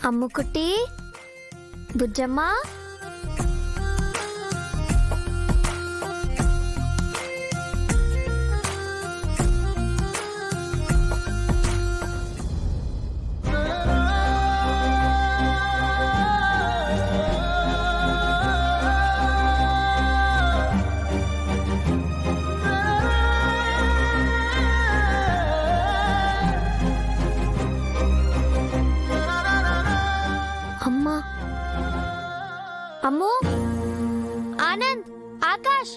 అమ్ముకుట్టి, బుజ్జమ్మ, అమ్ము, ఆనంద్, ఆకాష్,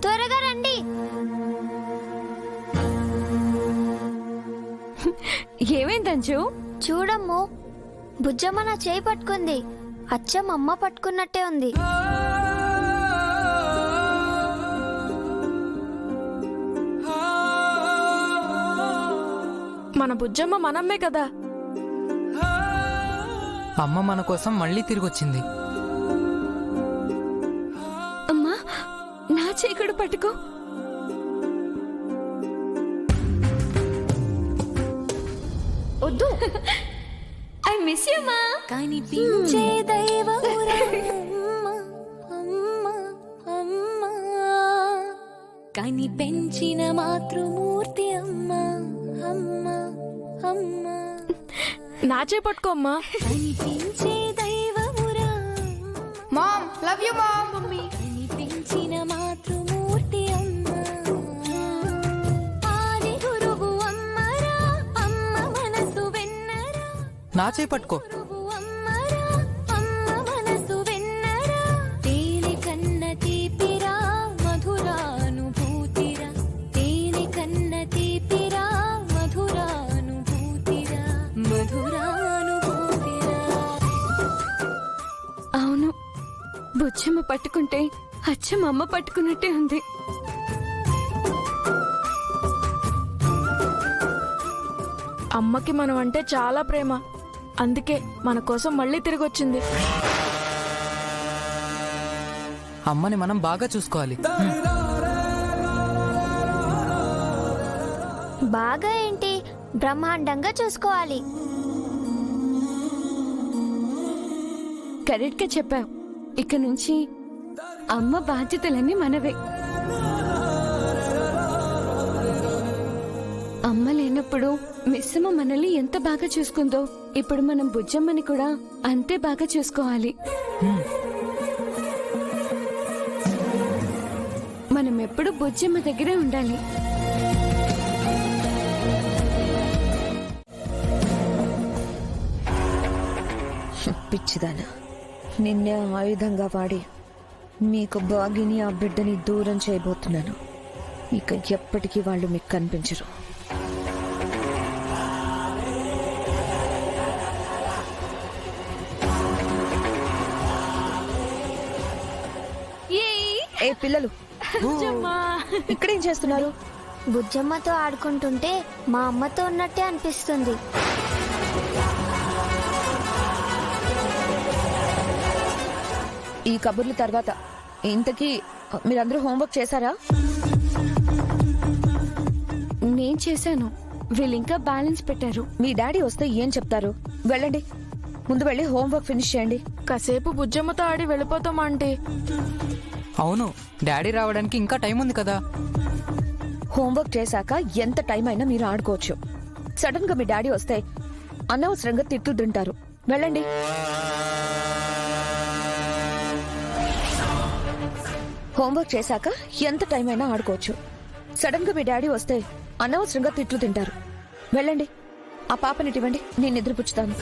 త్వరగా రండి. ఏమైందంచు? చూడమ్ము, బుజ్జమ్మ నా చేయి పట్టుకుంది. అచ్చం అమ్మ పట్టుకున్నట్టే ఉంది. మన బుజ్జమ్మ మనమ్మే కదా. అమ్మ మన కోసం మళ్ళీ తిరిగొచ్చింది. అమ్మా, నా చేకుడు పట్టుకో. వద్దు. ఐ మిస్ యూ మా. కనిపించే దైవమురా కని పెంచిన మాతృమూర్తి అమ్మ అమ్మ అమ్మ. నా చే పట్టుకో అమ్మా. కనిపించే దైవమురా mom, love you mom. Mummy, కనిపించిన మాతృమూర్తి అమ్మ. ఆది గురువు అమ్మరా, అమ్మ మనసు వెన్నరా. నా చేయి పట్టుకో. గురువు అమ్మరా, అమ్మ మనసు వెన్నరా. తేనె కన్న తీపిరా, మధురానుభూతిరా. తేనె కన్న తీపిరా, మధురానుభూతిరా. మధురానుభూతిరా. అవును, బుజ్జమ్మ పట్టుకుంటే అచ్చం అమ్మ పట్టుకున్నట్టే ఉంది. అమ్మకి మనం అంటే చాలా ప్రేమ. అందుకే మన కోసం మళ్ళీ తిరిగి వచ్చింది. అమ్మని మనం బాగా చూసుకోవాలి. బాగా ఏంటి, బ్రహ్మాండంగా చూసుకోవాలి. కరెక్ట్ గా చెప్పావు. ఇక నుంచి అమ్మ బాధ్యతలన్నీ మనవే. అమ్మ లేనప్పుడు మిస్సమ్మ మనల్ని ఎంత బాగా చూసుకుందో, ఇప్పుడు మనం బుజ్జమ్మని కూడా అంతే బాగా చూసుకోవాలి. మనం ఎప్పుడు బుజ్జమ్మ దగ్గరే ఉండాలి. పిచ్చిదానా, నిన్నే ఆయుధంగా వాడి మీకు బాగిని ఆ బిడ్డని దూరం చేయబోతున్నాను. ఇక ఎప్పటికీ వాళ్ళు మీకు కనిపించరు. ఏ పిల్లలు, ఇక్కడేం చేస్తున్నారు? బుజ్జమ్మతో ఆడుకుంటుంటే మా అమ్మతో ఉన్నట్టే అనిపిస్తుంది. ఈ కబుర్ల తర్వాత ఇంతకీ మీరందరూ హోంవర్క్ చేశారా? నేను చేశాను. వీళ్ళింకా బ్యాలెన్స్ పెట్టారు. మీ డాడీ వస్తే ఏం చెప్తారు? వెళ్ళండి, ముందు వెళ్ళి హోంవర్క్ ఫినిష్ చేయండి. కాసేపు బుజ్జమ్మతో ఆడి వెళ్ళిపోతామా అంటే? అవును, డాడీ రావడానికి ఇంకా టైం ఉంది కదా. హోంవర్క్ చేశాక ఎంత టైం అయినా మీరు ఆడుకోవచ్చు. సడన్ గా మీ డాడీ వస్తే అనవసరంగా తిట్లు తింటారు. వెళ్ళండి. హోంవర్క్ చేశాక ఎంత టైం అయినా ఆడుకోవచ్చు. సడన్ గా మీ డాడీ వస్తే అనవసరంగా తిట్లు తింటారు. వెళ్ళండి. ఆ పాపనిటివ్వండి, నేను నిద్రపుచ్చుతాను.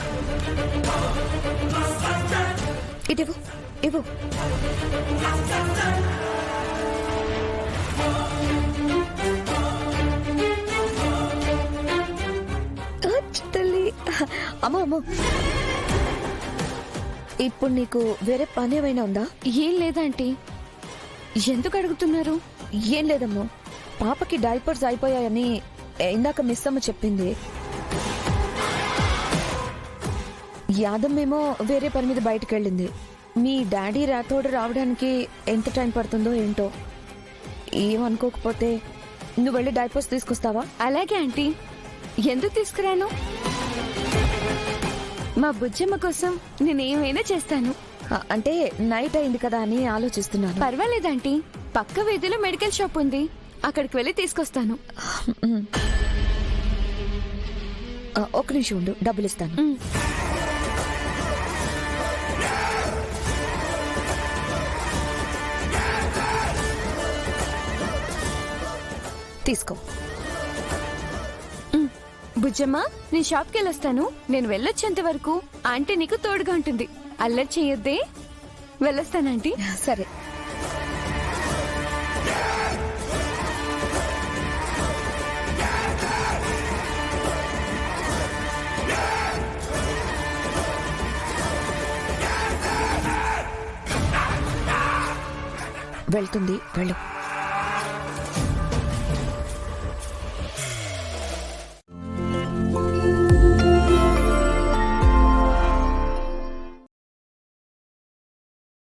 ఇటివ్వు, ఇవ్వు. అమ్మో అమ్మో, ఇప్పుడు నీకు వేరే పని ఏమైనా ఉందా? ఏం లేదంటీ. ఎందుకు అడుగుతున్నారు? ఏం లేదమ్మా, పాపకి డైపర్స్ అయిపోయాయని ఇందాక మిస్ అమ్మ చెప్పింది. యాదమ్మేమో వేరే పని మీద బయటకు వెళ్ళింది. మీ డాడీ రాతోడు రావడానికి ఎంత టైం పడుతుందో ఏంటో. ఏమనుకోకపోతే నువ్వు వెళ్ళి డైపర్స్ తీసుకొస్తావా? అలాగే ఆంటీ. ఎందుకు తీసుకురాను? మా బుజ్జమ్మ కోసం నేనేమైనా చేస్తాను. అంటే నైట్ అయింది కదా అని ఆలోచిస్తున్నాను. పర్వాలేదంటీ, పక్క వీధిలో మెడికల్ షాప్ ఉంది, అక్కడికి వెళ్ళి తీసుకొస్తాను. మ్. ఒక్క నిమిషం ఉండు, డబ్బులు ఇస్తాను. తీసుకో. బుజ్జమ్మ, నేను షాప్కి వెళ్ళొస్తాను. నేను వెళ్ళొచ్చేంత వరకు ఆంటీ నీకు తోడుగా ఉంటుంది. అల్లరి చేయొద్దే. వెళ్ళొస్తానంటీ. సరే. వెళ్తుంది, వెళ్ళు.